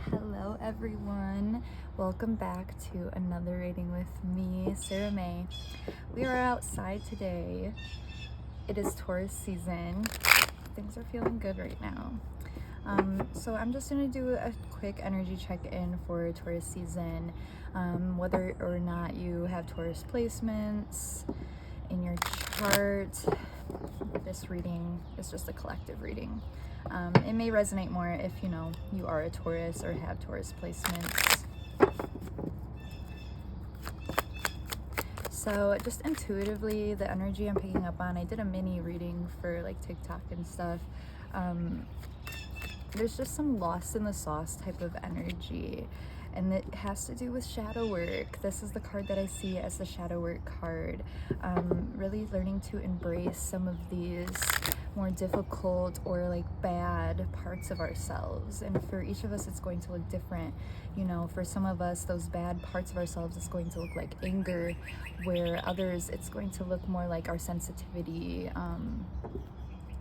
Hello everyone, welcome back to another reading with me, Sarah May. We are outside today. It is Taurus season. Things are feeling good right now. So I'm just going to do a quick energy check-in for Taurus season. Whether or not you have Taurus placements in your chart, this reading is just a collective reading. It may resonate more if you are a Taurus or have Taurus placements. So just intuitively, the energy I'm picking up on, I did a mini reading for like TikTok and stuff. There's just some lost in the sauce type of energy, and it has to do with shadow work. This is the card that I see as the shadow work card. Really learning to embrace some of these more difficult or like bad parts of ourselves, and for each of us it's going to look different. For some of us, those bad parts of ourselves is going to look like anger, where others it's going to look more like our sensitivity,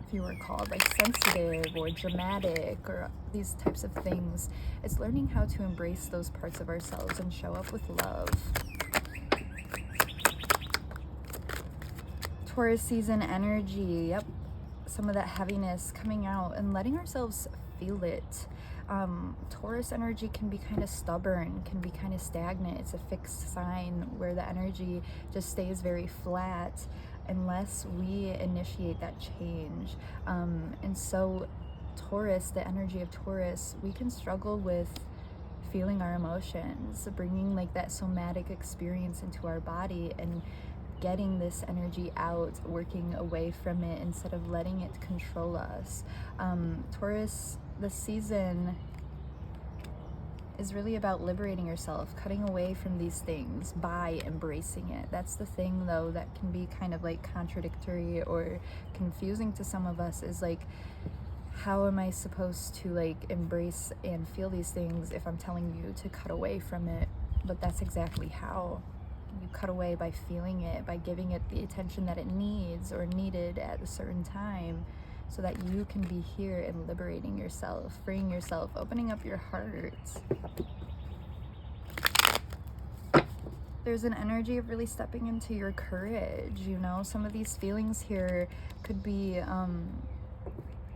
if you were called like sensitive or dramatic or these types of things. It's learning how to embrace those parts of ourselves and show up with love. Taurus season energy, yep, some of that heaviness coming out and letting ourselves feel it. Taurus energy can be kind of stubborn, can be kind of stagnant. It's a fixed sign where the energy just stays very flat unless we initiate that change. And so Taurus, the energy of Taurus, we can struggle with feeling our emotions, bringing like that somatic experience into our body and getting this energy out, working away from it instead of letting it control us. Taurus, the season is really about liberating yourself, cutting away from these things by embracing it. That's the thing though that can be kind of like contradictory or confusing to some of us, is like, how am I supposed to like embrace and feel these things if I'm telling you to cut away from it? But that's exactly how. You cut away by feeling it, by giving it the attention that it needs or needed at a certain time, so that you can be here and liberating yourself, freeing yourself, opening up your heart. There's an energy of really stepping into your courage. Some of these feelings here could be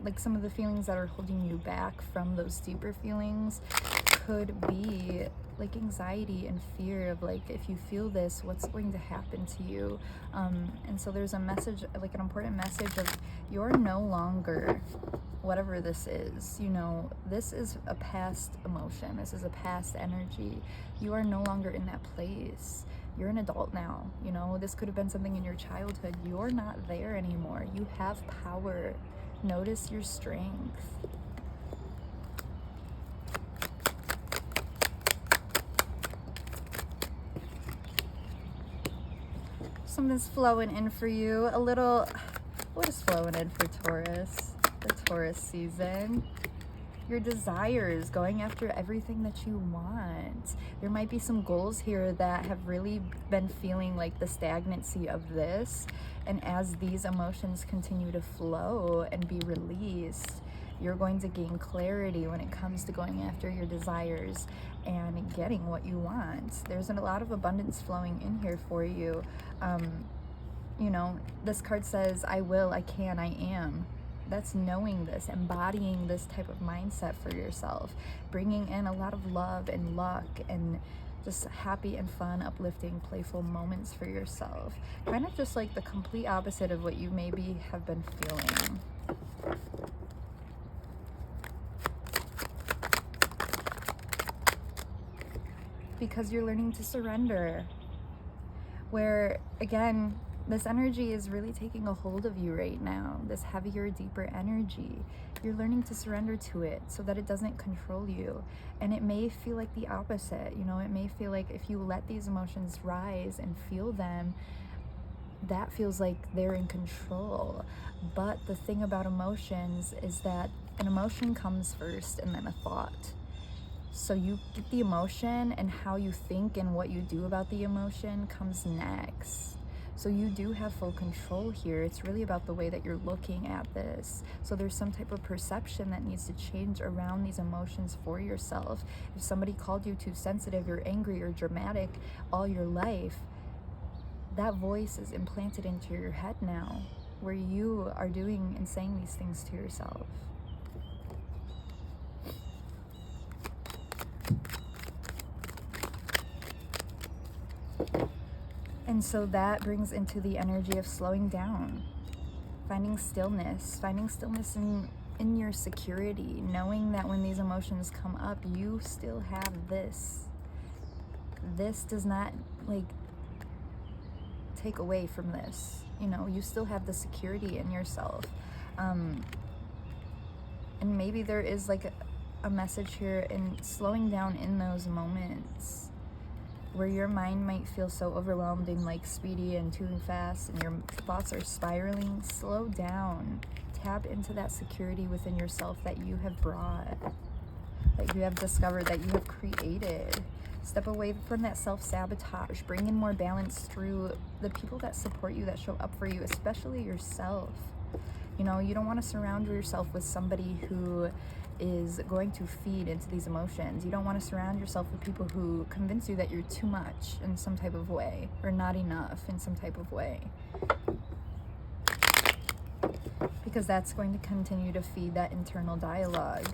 like some of the feelings that are holding you back from those deeper feelings could be like anxiety and fear of like, if you feel this, what's going to happen to you? And so there's a message, like an important message of, you're no longer whatever this is. This is a past emotion. This is a past energy. You are no longer in that place. You're an adult now. This could have been something in your childhood. You're not there anymore. You have power. Notice your strength. Something's flowing in for you. What is flowing in for Taurus? The Taurus season. Your desires, going after everything that you want. There might be some goals here that have really been feeling like the stagnancy of this. And as these emotions continue to flow and be released, you're going to gain clarity when it comes to going after your desires and getting what you want. There's a lot of abundance flowing in here for you. This card says, I will, I can, I am. That's knowing this, embodying this type of mindset for yourself, bringing in a lot of love and luck and just happy and fun, uplifting, playful moments for yourself. Kind of just like the complete opposite of what you maybe have been feeling. Because you're learning to surrender, where again, this energy is really taking a hold of you right now, this heavier, deeper energy. You're learning to surrender to it so that it doesn't control you. And it may feel like the opposite. It may feel like if you let these emotions rise and feel them, that feels like they're in control. But the thing about emotions is that an emotion comes first and then a thought. So you get the emotion, and how you think and what you do about the emotion comes next. So you do have full control here. It's really about the way that you're looking at this. So there's some type of perception that needs to change around these emotions for yourself. If somebody called you too sensitive, you're angry or dramatic all your life, that voice is implanted into your head now, where you are doing and saying these things to yourself. And so that brings into the energy of slowing down, finding stillness in your security, knowing that when these emotions come up, you still have this. This does not like take away from this. You know, you still have the security in yourself. And maybe there is like a message here in slowing down in those moments where your mind might feel so overwhelmed and like speedy and too fast and your thoughts are spiraling. Slow down. Tap into that security within yourself that you have brought, that you have discovered, that you have created. Step away from that self-sabotage. Bring in more balance through the people that support you, that show up for you, especially yourself. You know, you don't want to surround yourself with somebody who is going to feed into these emotions. You don't want to surround yourself with people who convince you that you're too much in some type of way, or not enough in some type of way. Because that's going to continue to feed that internal dialogue.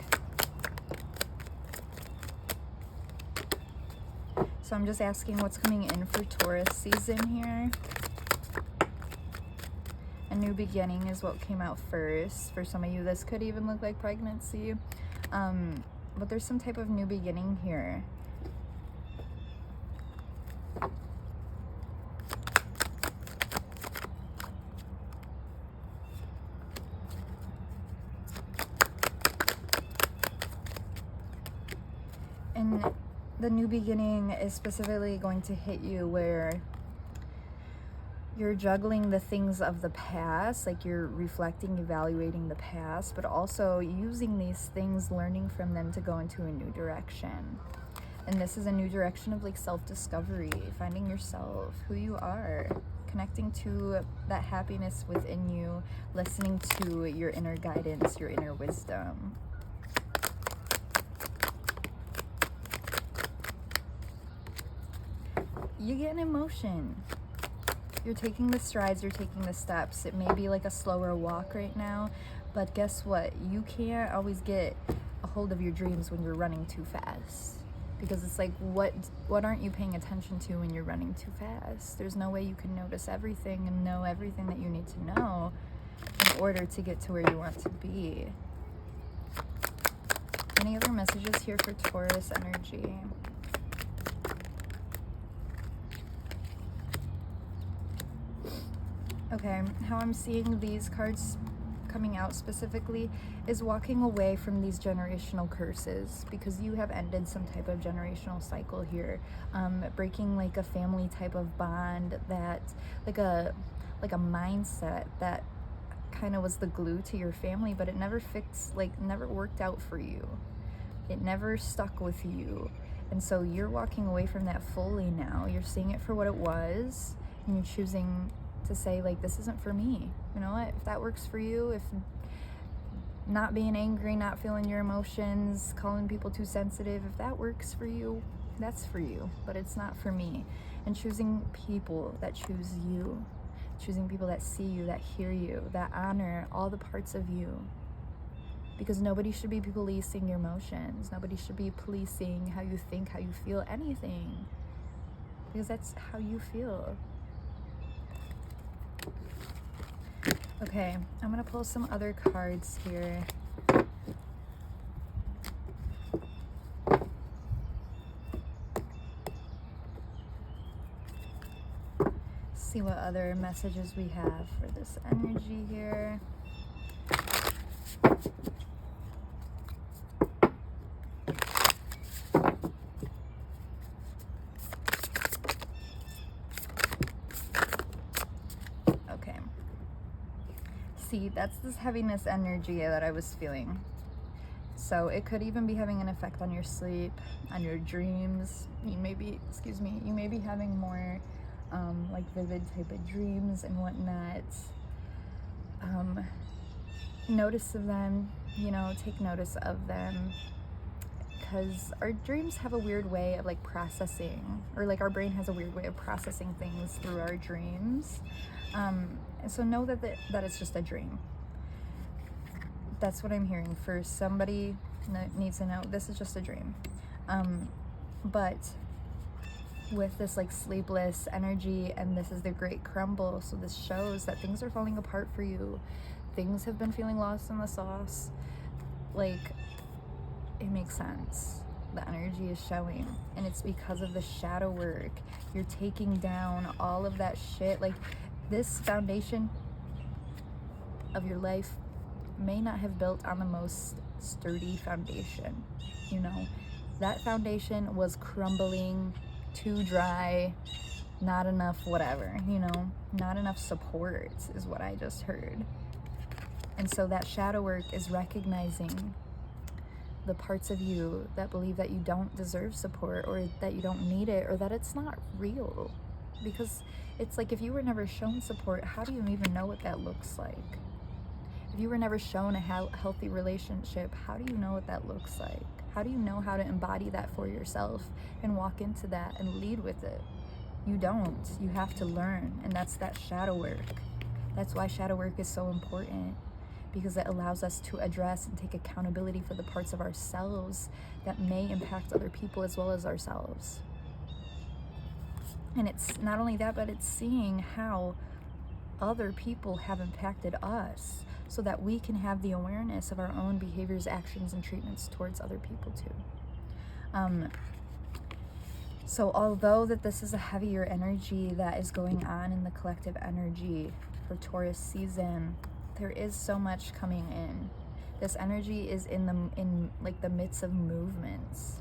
So I'm just asking what's coming in for Taurus season here. A new beginning is what came out first. For some of you, this could even look like pregnancy. But there's some type of new beginning here. And the new beginning is specifically going to hit you where you're juggling the things of the past, like you're reflecting, evaluating the past, but also using these things, learning from them to go into a new direction. And this is a new direction of like self-discovery, finding yourself, who you are, connecting to that happiness within you, listening to your inner guidance, your inner wisdom. You get an emotion. You're taking the strides, you're taking the steps. It may be like a slower walk right now, but guess what? You can't always get a hold of your dreams when you're running too fast. Because it's like, what aren't you paying attention to when you're running too fast? There's no way you can notice everything and know everything that you need to know in order to get to where you want to be. Any other messages here for Taurus energy? Okay, how I'm seeing these cards coming out specifically is walking away from these generational curses, because you have ended some type of generational cycle here, breaking like a family type of bond, that like a mindset that kind of was the glue to your family, but it never never worked out for you. It never stuck with you. And so you're walking away from that fully now. You're seeing it for what it was, and you're choosing to say, like, this isn't for me. You know what? If that works for you, if not being angry, not feeling your emotions, calling people too sensitive, if that works for you, that's for you, but it's not for me. And choosing people that choose you, choosing people that see you, that hear you, that honor all the parts of you. Because nobody should be policing your emotions. Nobody should be policing how you think, how you feel, anything. Because that's how you feel. Okay, I'm gonna pull some other cards here. See what other messages we have for this energy here. That's this heaviness energy that I was feeling. So it could even be having an effect on your sleep, on your dreams. You may be having more like vivid type of dreams and whatnot. Notice of them, take notice of them, because our dreams have a weird way of like processing, or like our brain has a weird way of processing things through our dreams. And so know that it's just a dream. That's what I'm hearing. For somebody that needs to know, this is just a dream. But with this like sleepless energy, and this is the great crumble, so this shows that things are falling apart for you. Things have been feeling lost in the sauce. Like, it makes sense. The energy is showing, and it's because of the shadow work. You're taking down all of that shit. Like, this foundation of your life may not have built on the most sturdy foundation. That foundation was crumbling, too dry, not enough whatever, not enough support is what I just heard. And so that shadow work is recognizing the parts of you that believe that you don't deserve support, or that you don't need it, or that it's not real. Because it's like, if you were never shown support, how do you even know what that looks like? If you were never shown a healthy relationship, how do you know what that looks like? How do you know how to embody that for yourself and walk into that and lead with it? You don't. You have to learn, and that's that shadow work. That's why shadow work is so important, because it allows us to address and take accountability for the parts of ourselves that may impact other people as well as ourselves. And it's not only that, but it's seeing how other people have impacted us, so that we can have the awareness of our own behaviors, actions, and treatments towards other people too. So although that this is a heavier energy that is going on in the collective energy for Taurus season, there is so much coming in. This energy is in like the midst of movements.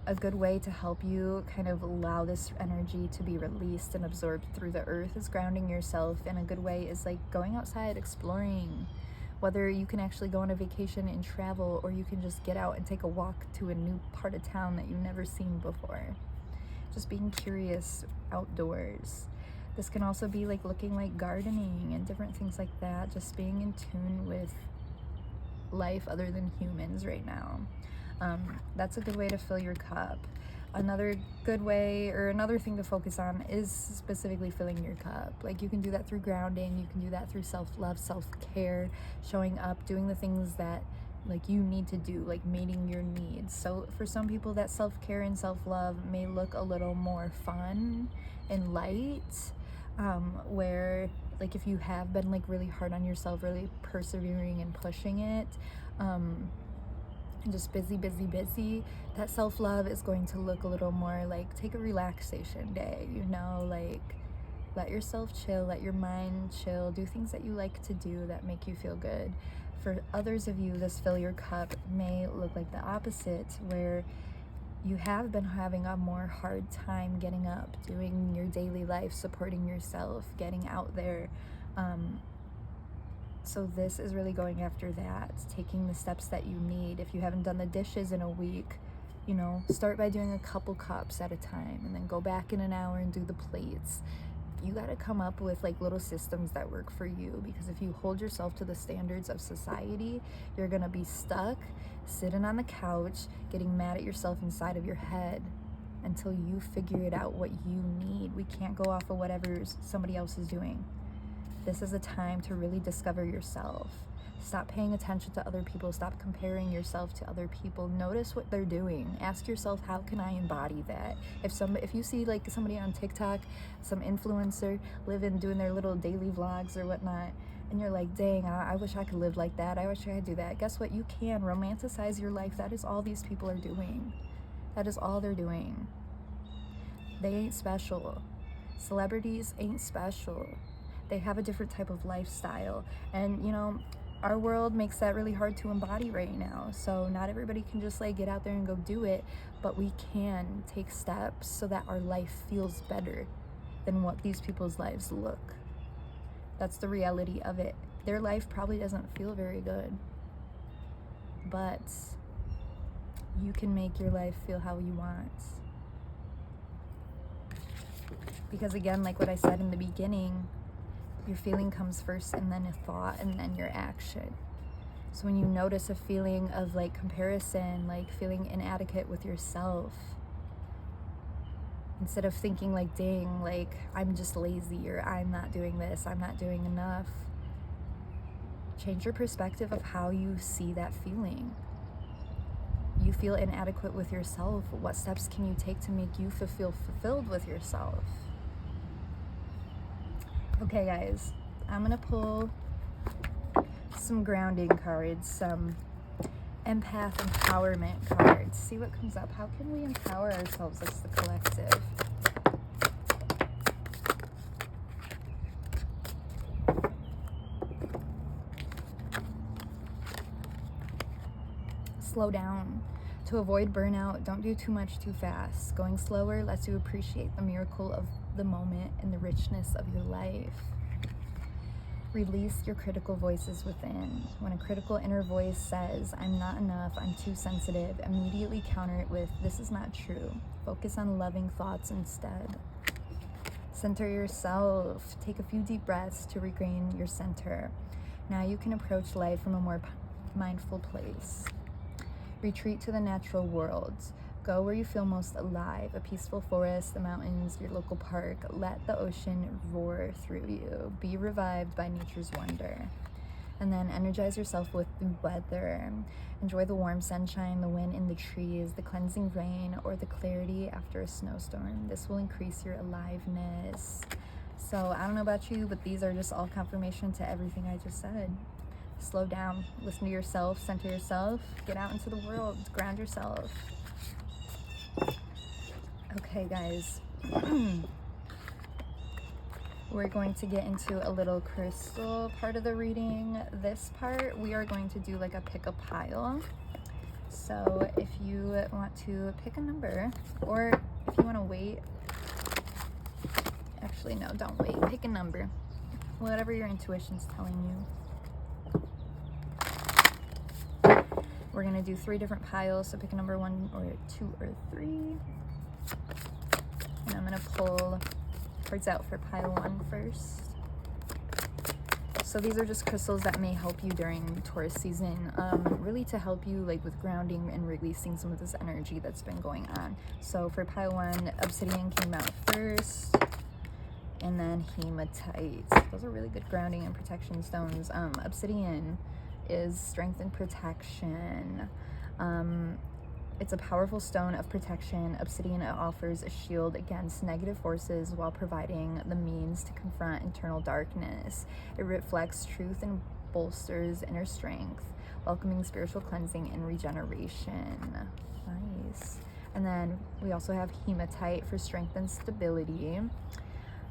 A good way to help you kind of allow this energy to be released and absorbed through the earth is grounding yourself. And a good way is like going outside, exploring. Whether you can actually go on a vacation and travel, or you can just get out and take a walk to a new part of town that you've never seen before. Just being curious outdoors. This can also be like looking like gardening and different things like that. Just being in tune with life other than humans right now. That's a good way to fill your cup. Another good way, or another thing to focus on, is specifically filling your cup. Like, you can do that through grounding, you can do that through self-love, self-care, showing up, doing the things that like you need to do, like meeting your needs. So for some people, that self-care and self-love may look a little more fun and light, where like if you have been like really hard on yourself, really persevering and pushing it, and just busy, that self-love is going to look a little more like, take a relaxation day, like let yourself chill, let your mind chill, do things that you like to do that make you feel good. For others of you, this fill your cup may look like the opposite, where you have been having a more hard time getting up, doing your daily life, supporting yourself, getting out there. So this is really going after that, taking the steps that you need. If you haven't done the dishes in a week, start by doing a couple cups at a time, and then go back in an hour and do the plates. You got to come up with like little systems that work for you, because if you hold yourself to the standards of society, you're going to be stuck sitting on the couch, getting mad at yourself inside of your head until you figure it out what you need. We can't go off of whatever somebody else is doing. This is a time to really discover yourself. Stop paying attention to other people. Stop comparing yourself to other people. Notice what they're doing. Ask yourself, how can I embody that? If you see like somebody on TikTok, some influencer doing their little daily vlogs or whatnot, and you're like, dang, I wish I could live like that. I wish I could do that. Guess what? You can romanticize your life. That is all these people are doing. That is all they're doing. They ain't special. Celebrities ain't special. They have a different type of lifestyle, and our world makes that really hard to embody right now. So not everybody can just like get out there and go do it, but we can take steps so that our life feels better than what these people's lives look. That's the reality of it. Their life probably doesn't feel very good, but you can make your life feel how you want. Because again, like what I said in the beginning, your feeling comes first and then a thought and then your action. So when you notice a feeling of like comparison, like feeling inadequate with yourself, instead of thinking like, dang, like I'm just lazy, or I'm not doing this, I'm not doing enough, change your perspective of how you see that feeling. You feel inadequate with yourself. What steps can you take to make you feel fulfilled with yourself? Okay, guys, I'm gonna pull some grounding cards, some empath empowerment cards. See what comes up. How can we empower ourselves as the collective? Slow down. To avoid burnout, don't do too much too fast. Going slower lets you appreciate the miracle of the moment and the richness of your life. Release your critical voices within. When a critical inner voice says, I'm not enough, I'm too sensitive, immediately counter it with, this is not true. Focus on loving thoughts instead. Center yourself. Take a few deep breaths to regain your center. Now you can approach life from a more mindful place. Retreat to the natural world. Go where you feel most alive. A peaceful forest, the mountains, your local park. Let the ocean roar through you. Be revived by nature's wonder. And then energize yourself with the weather. Enjoy the warm sunshine, the wind in the trees, the cleansing rain, or the clarity after a snowstorm. This will increase your aliveness. So I don't know about you, but these are just all confirmation to everything I just said. Slow down, listen to yourself, center yourself, get out into the world, ground yourself. Okay, guys, we're going to get into a little crystal part of the reading. This part, we are going to do like a pick a pile. So if you want to pick a number, or if you want to wait, actually no, don't wait, pick a number, whatever your intuition's telling you. We're gonna do 3 different piles, so pick a number 1 or 2 or 3. And I'm gonna pull cards out for pile 1 first. So these are just crystals that may help you during Taurus season, really to help you like with grounding and releasing some of this energy that's been going on. So for pile 1, obsidian came out first, and then hematite. Those are really good grounding and protection stones. Obsidian is strength and protection. It's a powerful stone of protection. Obsidian offers a shield against negative forces while providing the means to confront internal darkness. It reflects truth and bolsters inner strength, welcoming spiritual cleansing and regeneration. Nice. And then we also have hematite for strength and stability.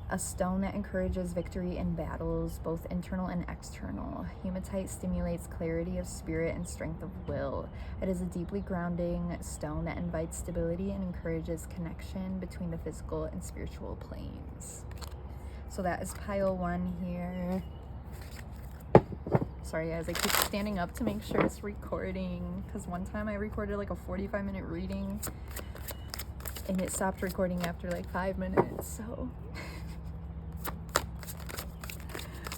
A stone that encourages victory in battles, both internal and external. Hematite stimulates clarity of spirit and strength of will. It is a deeply grounding stone that invites stability and encourages connection between the physical and spiritual planes. So that is pile 1 here. Sorry guys, I keep standing up to make sure it's recording, because one time I recorded like a 45-minute reading and it stopped recording after like 5 minutes, so...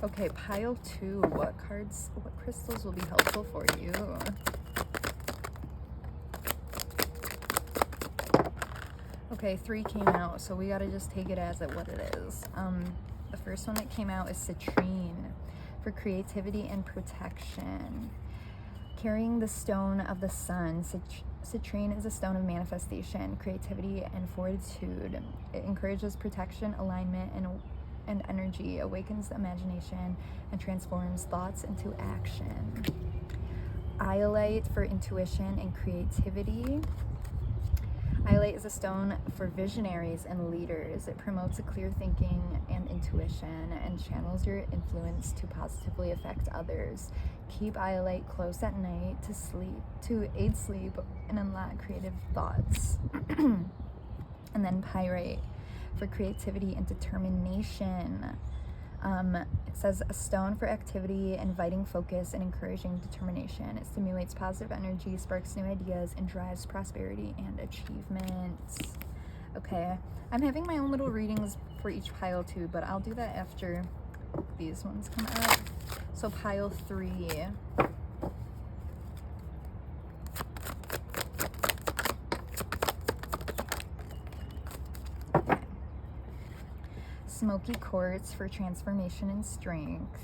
Okay, pile 2, what crystals will be helpful for you? Okay, 3 came out, so we gotta just take it as what it is. The first one that came out is citrine for creativity and protection. Carrying the stone of the sun, citrine is a stone of manifestation, creativity, and fortitude. It encourages protection, alignment, and energy, awakens the imagination, and transforms thoughts into action. Iolite for intuition and creativity. Iolite is a stone for visionaries and leaders. It promotes a clear thinking and intuition and channels your influence to positively affect others. Keep iolite close at night to aid sleep and unlock creative thoughts. And then pyrite for creativity and determination. It says a stone for activity, inviting focus and encouraging determination. It stimulates positive energy, sparks new ideas, and drives prosperity and achievements. Okay, I'm having my own little readings for each pile too, but I'll do that after these ones come out. So pile 3. Okay. Smoky quartz for transformation and strength.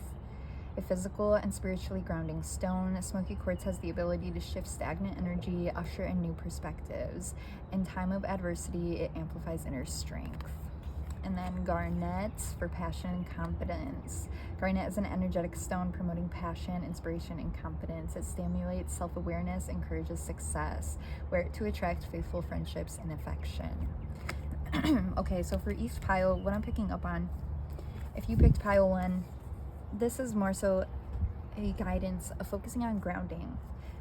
A physical and spiritually grounding stone, smoky quartz has the ability to shift stagnant energy, usher in new perspectives. In time of adversity, it amplifies inner strength. And then garnet for passion and confidence. Garnet is an energetic stone promoting passion, inspiration, and confidence. It stimulates self-awareness, encourages success. Wear it to attract faithful friendships and affection. Okay, so for each pile, what I'm picking up on, if you picked pile 1, this is more so a guidance of focusing on grounding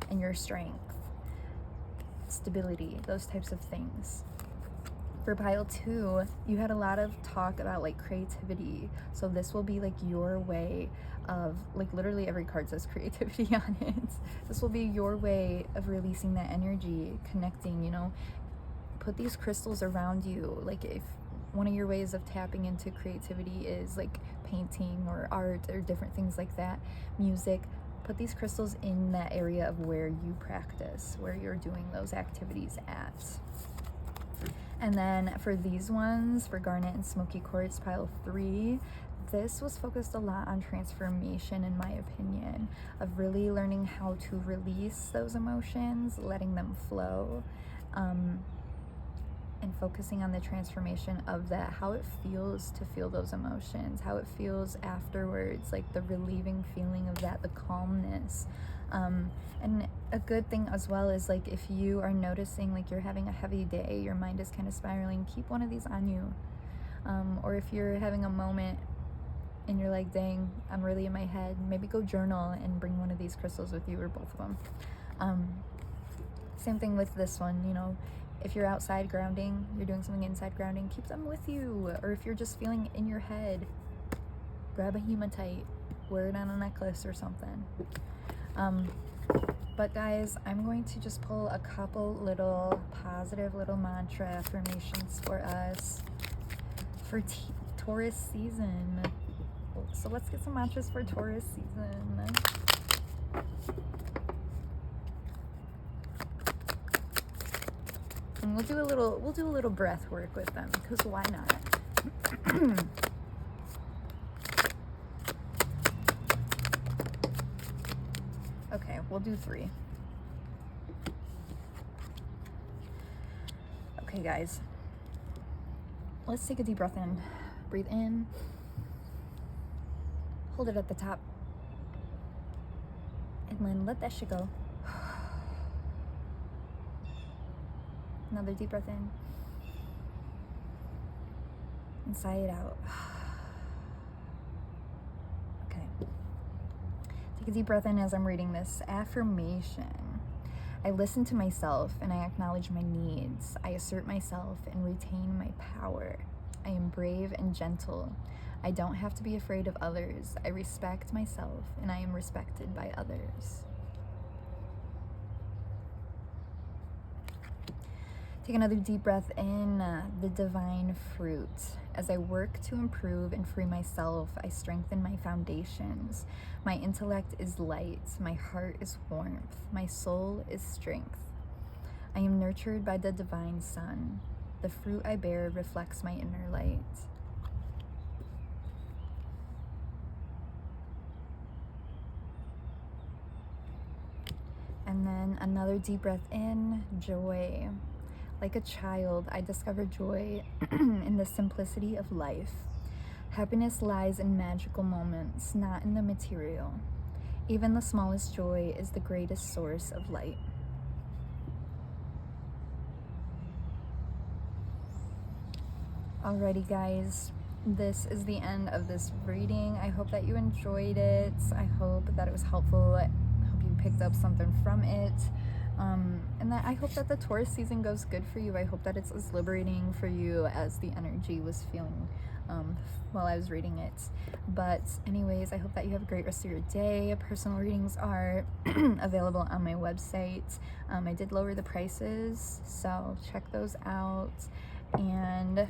and your strength, stability, those types of things. For pile 2, you had a lot of talk about like creativity. So this will be like your way of, like literally every card says creativity on it. This will be your way of releasing that energy, connecting, you know. Put these crystals around you. Like if one of your ways of tapping into creativity is like painting or art or different things like that, music, put these crystals in that area of where you practice, where you're doing those activities at. And then for these ones, for garnet and smoky quartz, pile 3, this was focused a lot on transformation, in my opinion, of really learning how to release those emotions, letting them flow, and focusing on the transformation of that, how it feels to feel those emotions, how it feels afterwards, like the relieving feeling of that, the calmness. And a good thing as well is like if you are noticing like you're having a heavy day, your mind is kind of spiraling, keep one of these on you. Or if you're having a moment and you're like, dang, I'm really in my head, maybe go journal and bring one of these crystals with you, or both of them. Same thing with this one, you know. If you're outside grounding, you're doing something inside grounding, keep them with you. Or if you're just feeling in your head, grab a hematite, wear it on a necklace or something. But guys, I'm going to just pull a couple little positive little mantra affirmations for us for Taurus season. So let's get some mantras for Taurus season. And we'll do a little breath work with them, because why not? Okay, we'll do 3. Okay, guys. Let's take a deep breath in. Breathe in. Hold it at the top. And then let that shit go. Another deep breath in. And sigh it out. Okay. Take a deep breath in as I'm reading this affirmation. I listen to myself and I acknowledge my needs. I assert myself and retain my power. I am brave and gentle. I don't have to be afraid of others. I respect myself and I am respected by others. Take another deep breath in, the divine fruit. As I work to improve and free myself, I strengthen my foundations. My intellect is light, my heart is warmth, my soul is strength. I am nurtured by the divine sun. The fruit I bear reflects my inner light. And then another deep breath in, joy. Like a child, I discover joy in the simplicity of life. Happiness lies in magical moments, not in the material. Even the smallest joy is the greatest source of light. Alrighty, guys, this is the end of this reading. I hope that you enjoyed it. I hope that it was helpful. I hope you picked up something from it. And that I hope that the Taurus season goes good for you. I hope that it's as liberating for you as the energy was feeling while I was reading it. But anyways, I hope that you have a great rest of your day. Personal readings are available on my website. I did lower the prices, so check those out. and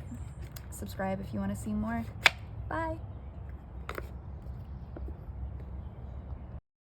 subscribe if you want to see more. Bye.